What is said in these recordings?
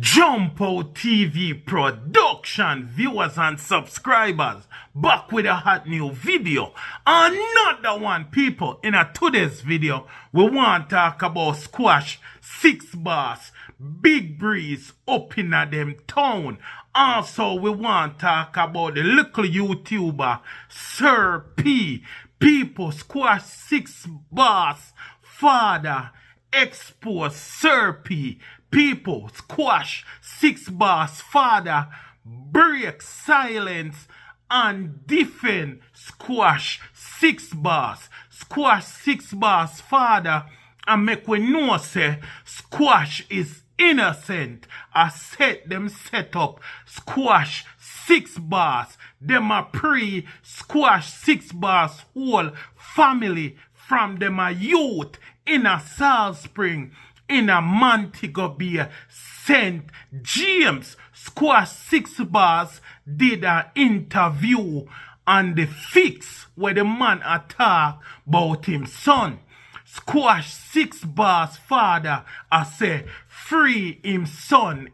Jump Out TV production viewers and subscribers, back with a hot new video. Another one, people. In today's video, we want to talk about squash 6ixBoss, big breeze up in them town. Also, we want to talk about the little YouTuber Sir P. People, squash 6ixBoss father Exp0se Sir P. People, squash 6ixBoss father, break silence and defend squash 6ixBoss. Squash 6ixBoss father and make we know say squash is innocent. I set them set up squash 6ixBoss. Them a pre-squash 6ixBoss whole family from them a youth in a Salt Spring, in a Montego Bay, St. James. Squash 6ixBoss did an interview on the fix where the man attacked about him son. Squash 6ixBoss father I say free him son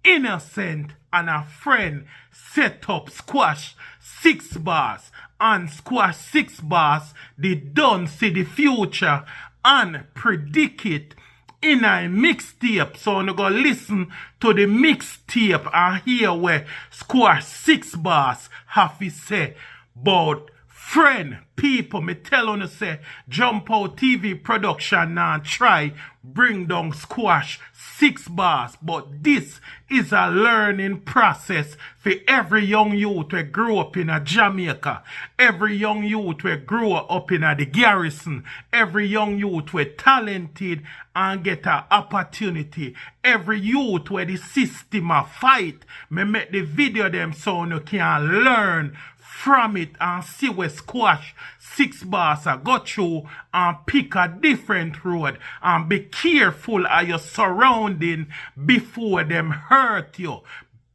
innocent, and a friend set up squash 6ixBoss, and squash 6ixBoss did done see the future and predict it in a mixtape. So I'm gonna listen to the mixtape and hear where squash 6ixBoss have to say about friend. People, me tell on you say Jump Out TV production now try bring down squash 6ixBoss, but this is a learning process for every young youth who grew up in a Jamaica, every young youth who grew up in the garrison, every young youth who talented and get an opportunity, every youth where the system a fight. Me make the video them so you can learn from it and see where squash 6ixBoss a go through and pick a different road, and be careful of your surrounding before them hurt you.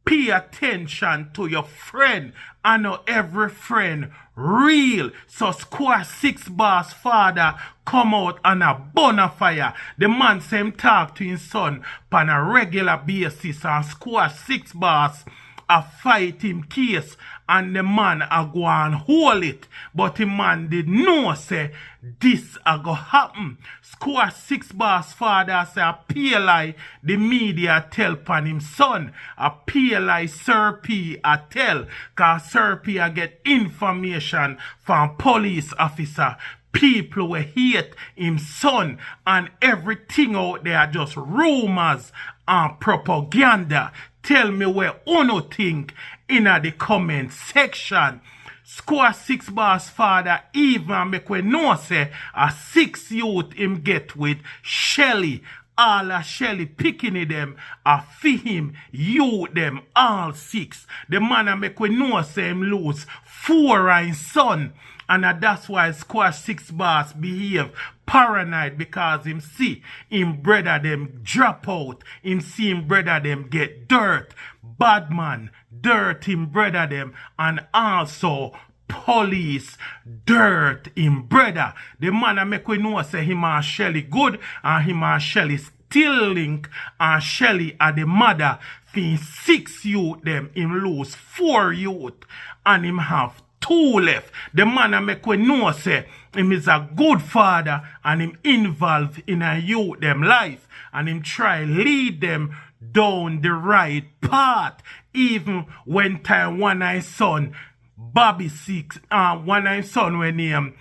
Pay attention to your friend. I know every friend real. So squash 6ixBoss father come out on a bonfire. The man say him talk to his son on a regular basis, and squash 6ixBoss a fight him case, and the man a go and hold it. But the man did know say this a go happen. Squash 6ixBoss father say a PLI the media tell pan him son. A PLI Sir P a tell, cause Sir P a get information from police officer. People will hate him son, and everything out there just rumors and propaganda. Tell me where uno think in the comment section. Squash 6ixBoss father even make we know say a 6 youth him get with Shelly. All a Shelly picking them a fi him youth them all 6. The man a make we know say him lose 4 of his son. And that's why squash 6ixBoss behave paranoid, because him see him brother them drop out. Him see him brother them get dirt. Bad man dirt him brother them, and also police dirt him brother. The man a make we know say him and Shelly good, and him and Shelly still link, and Shelly are the mother for 6 youth them. Him lose 4 youth and him have 2 left. The man a make we know say him is a good father, and him involved in a youth them life, and him try lead them down the right path. Even when time one of his son Bobby 6, one of his son when name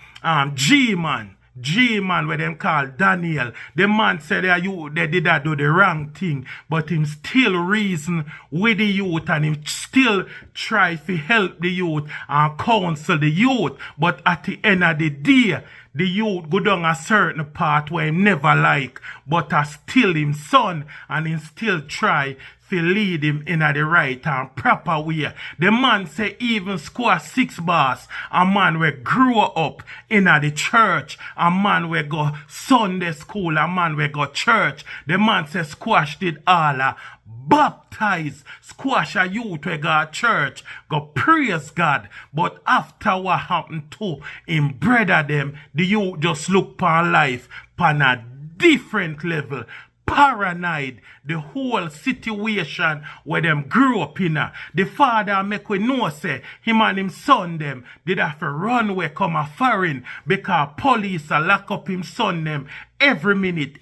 G-Man where them call Daniel. The man said they did that do the wrong thing, but him still reason with the youth, and him still try to help the youth and counsel the youth. But at the end of the day, the youth go down a certain path where him never like, but I still him son, and him still try to lead him in the right and proper way. The man say even squash 6ixBoss, a man we grew up in the church, a man we go Sunday school, a man we go church. The man say squash did all baptize. Squash a youth we go church, go praise God. But after what happened to him brother them, the youth just look upon life on a different level. paranoid the whole situation where them grew up in. The father make we know say him and him son them did have to run away come a foreign because police are lock up him son them every minute.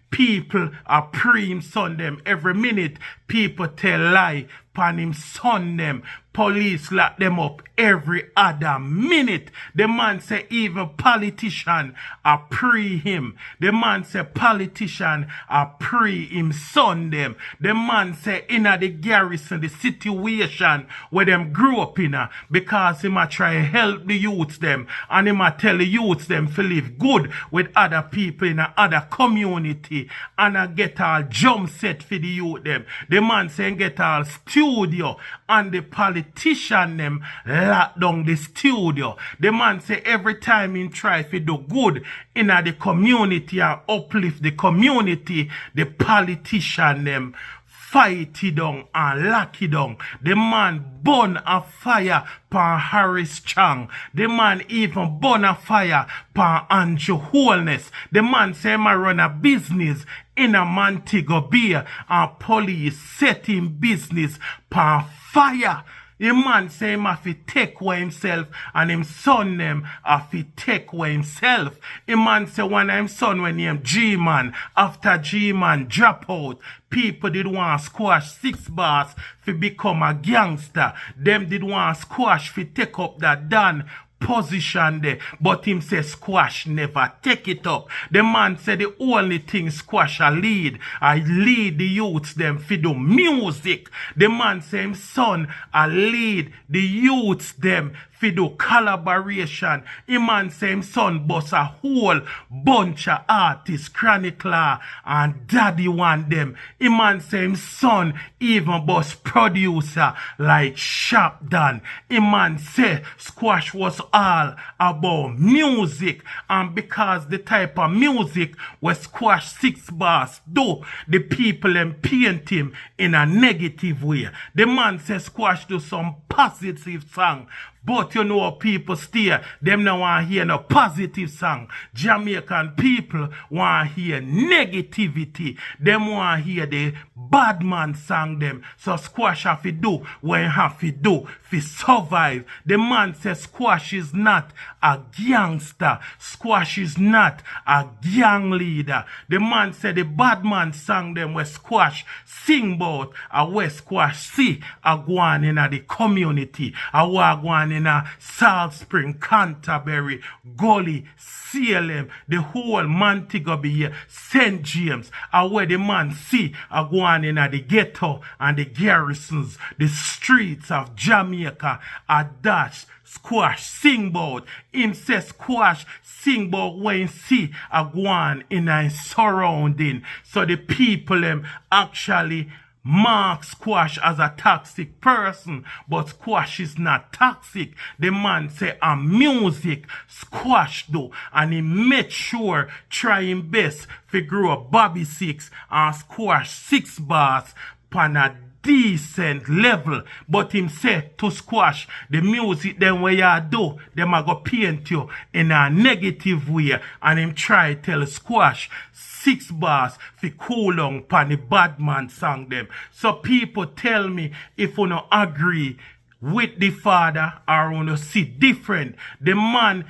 People are pre him son them every minute. People tell lie pan him son them. Police lock them up every other minute. The man say even politician are pre him. The man say politician are pre him son them. The man say inna the garrison, the situation where them grew up in, because him a try help the youths them and him a tell the youths them to live good with other people in a other community and a get all jump set for the youth them. The man say get all studio and the politician them lock down the studio. The man say every time he try to do good in the community and uplift the community, the politician them fight it down and lock it down. The man burn a fire pan Harris Chang. The man even burn a fire pan Andrew Holness. The man say him a run a business in a Montego Bay and police set him business pan fire. The man say him have to take away himself and him son them have to take away himself. The man say one of him son when him G-Man, after G-Man drop out, people did want to squash 6ixBoss to become a gangster. Them did want to squash to take up that Dan position there, but him say squash never take it up. The man said the only thing squash I lead the youths them fi do music. The man say him son I lead the youths them fi do collaboration. The man say him son boss a whole bunch of artists, Chronicler and Daddy want them. The man say him son even boss producer like Sharp Dan. The man say squash was all about music, and because the type of music where squash 6ixBoss do, the people them paint him in a negative way. The man say squash do some positive song, but you know people stay, them no want hear no positive song. Jamaican people want hear negativity. Them want hear the bad man song them. So squash have to do what you have to do to survive. The man says squash is not a gangster. Squash is not a gang leader. The man said the bad man song them where squash sing about a where squash see a go on in the community. A war go on in a Salt Spring, Canterbury, Gully, Salem, the whole Montego Bay, St. James, are where the man see a go on in the ghetto and the garrisons, the streets of Jamaica, a dash squash sing bout. Him say squash sing bout when see a go on in a surrounding. So the people them actually mark squash as a toxic person, but squash is not toxic. The man say a music squash do, and he made sure try him best to grow up Bobby 6 and squash 6ixBoss pan a decent level. But him say to squash the music them where you do, them a go paint you in a negative way, and him try tell squash 6ixBoss fi cool down pan the bad man song them. So people tell me if you no agree with the father or you no see different. The man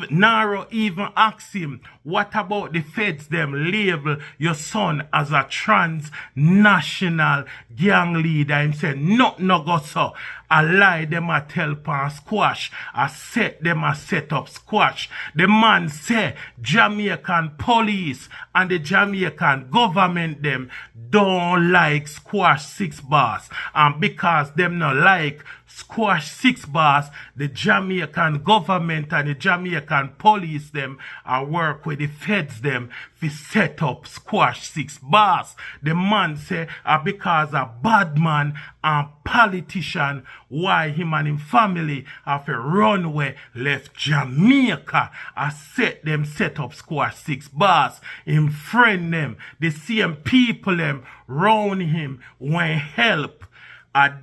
Naro even ask him, what about the feds them label your son as a transnational gang leader? Him say, no go so. I lie them a tell pan squash. I set them a set up squash. The man say Jamaican police and the Jamaican government them don't like squash 6ixBoss. And because them not like squash 6ixBoss, the Jamaican government and the Jamaican police them are work with the feds them to set up squash 6ixBoss. The man say because a bad man and politician, why him and him family have a runway left Jamaica. I set them set up squash 6ixBoss. Him friend them, the same people them round him when help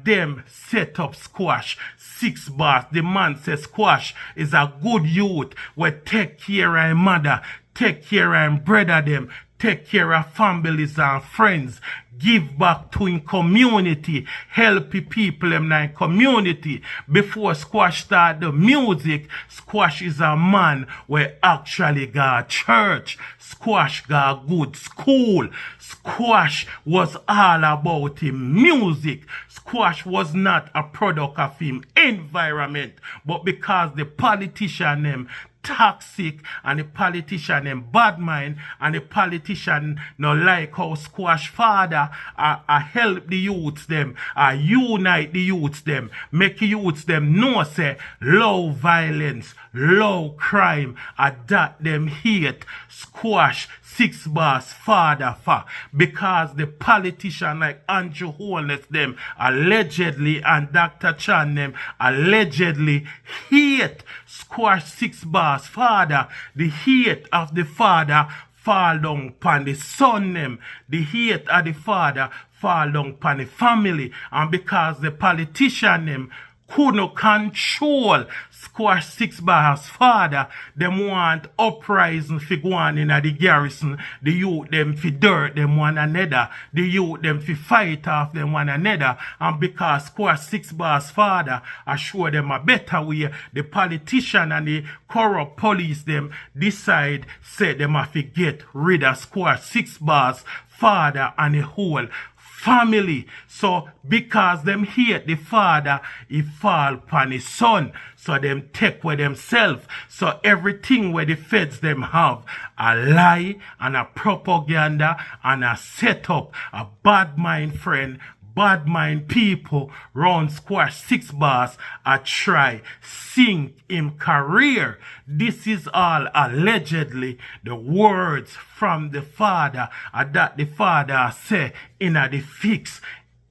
them set up squash 6ixBoss. The man says squash is a good youth will take care of him mother, take care of him brother them, take care of families and friends, give back to in community, help people in the community. Before Squash start the music, Squash is a man where actually got church. Squash got good school. Squash was all about him music. Squash was not a product of him environment, but because the politician them toxic and the politician them bad mind and the politician no like how Squash father help the youths them, unite the youths them, make the youths them know say low violence, low crime, that them hate Squash 6ixBoss father for, because the politician like Andrew Holness them allegedly and Dr. Chan them allegedly hate Squash 6ixBoss father. The hate of the father fall down upon the son them. The hate of the father fall down upon the family. And because the politician them could not control Squash 6ixBoss father, them want uprising fi go on in the garrison. The youth them fi dirt them one another. The youth them fi fight off them one another. And because Squash 6ixBoss father assure them a better way, the politician and the corrupt police them decide say them have to get rid of Squash 6ixBoss father and the whole family. So because them hate the father, he fall upon his son. So them take with themselves. So everything where the feds them have a lie and a propaganda and a setup, a bad mind friend, bad mind people round Squash 6ixBoss a try sink him career. This is all allegedly the words from the father that the father say in a the fix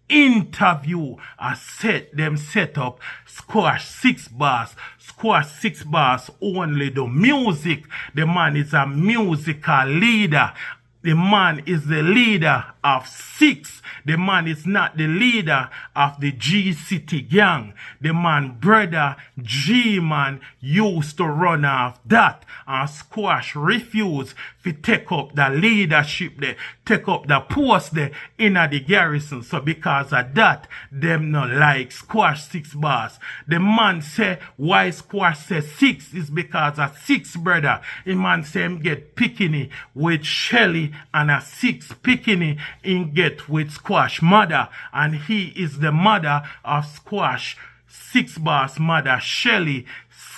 interview. Set up Squash 6ixBoss. Squash 6ixBoss only the music. The man is a musical leader. The man is the leader of 6. The man is not the leader of the G City gang. The man brother G-Man used to run off that. And Squash refused to take up the leadership there, take up the post there in the garrison. So because of that, them not like Squash 6ixBoss. The man say why Squash say 6 is because of 6 brother. The man say him get pickiny with Shelly and a 6 pickiny in get with Squash mother, and he is the mother of Squash 6ixBoss mother Shelly.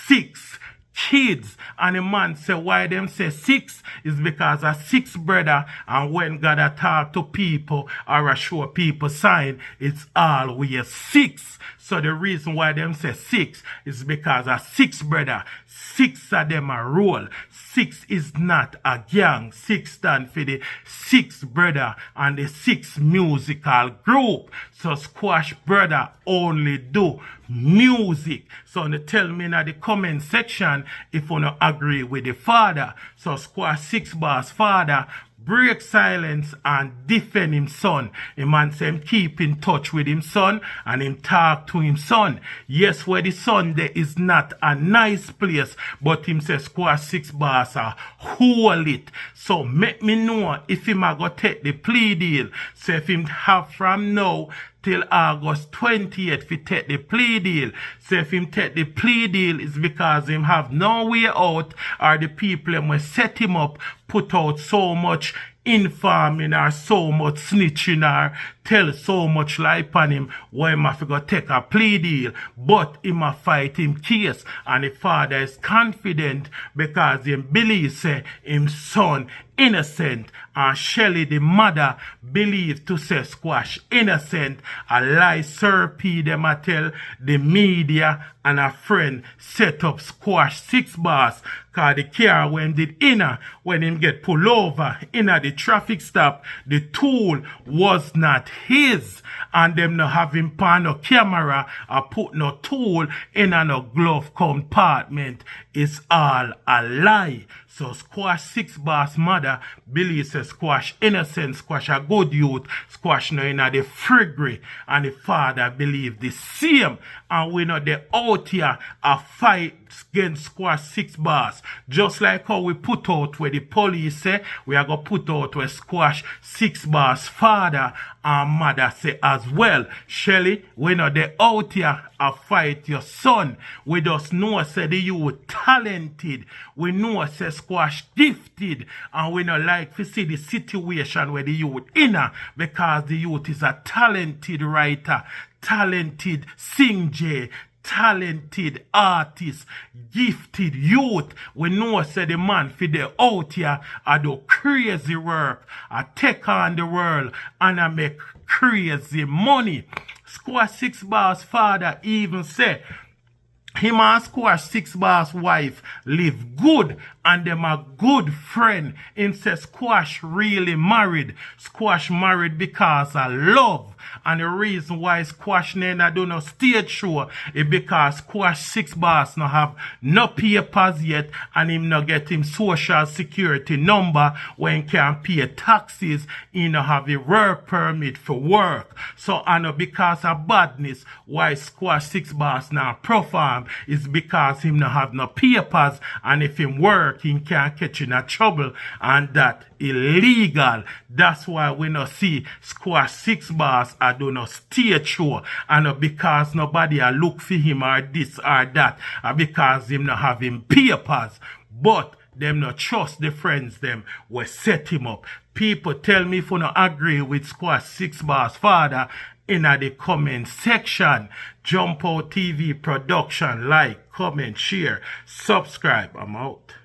6 kids. And the man say why them say 6 is because of 6 brother, and when God a talk to people or a show people sign, it's always 6. So the reason why them say 6 is because of 6 brother. 6 of them are rule. 6 is not a gang. 6 stand for the 6 brother and the 6 musical group. So Squash brother only do music. So you tell me in the comment section if you don't agree with the father. So Squash 6ixBoss father break silence and defend him son. The man say him keep in touch with him son and him talk to him son. Yes, where the son there is not a nice place, but him say Squash 6ixBoss hold it. So make me know if him a go take the plea deal. So if him have from now till August 28th if he take the plea deal. So if him take the plea deal is because him have no way out, or the people them will set him up, put out so much informing or so much snitching or tell so much lie upon him, why him have to go take a plea deal. But him a fight him case, and the father is confident because him believes say him son innocent, and Shelly the mother believe to say Squash innocent. A lie Sir them a tell the media, and a friend set up Squash 6ixBoss, cause the car when did inner when him get pulled over inner the traffic stop, the tool was not his, and them no have him pan no camera or put no tool in a no glove compartment. It's all a lie. So Squash 6ixBoss mother believes Squash innocent, Squash a good youth, Squash no in the friggery, and the father believe the same. And we know they out here a fight against squash 6ixBoss. Just like how we put out where the police say, we are going to put out where squash 6ixBoss father and mother say as well. Shelly, we know they out here a fight your son. We just know say the youth talented. We know say squash gifted. And we not like to see the situation where the youth inner, because the youth is a talented writer, talented singer, talented artist, gifted youth. We know say the man for the out here I do crazy work, I take on the world and I make crazy money. Squash 6ixBoss father even say him and squash 6ixBoss wife live good and them a good friend. Him say squash really married. Squash married because of love. And the reason why squash never do no stage show is because squash 6ixBoss no have no papers yet, and him no get him social security number when he can pay taxes. He no have a work permit for work. So I know because of badness why squash 6ixBoss now perform is because him no have no papers, and if him work he can't catch in a trouble, and that illegal. That's why we no see squash 6ixBoss I do no stage show, and because nobody a look for him or this or that, because him no have him papers. But them no trust the friends them will set him up. People tell me if you no agree with squash 6ixBoss father in the comment section. Jump Out TV production, like, comment, share, subscribe. I'm out.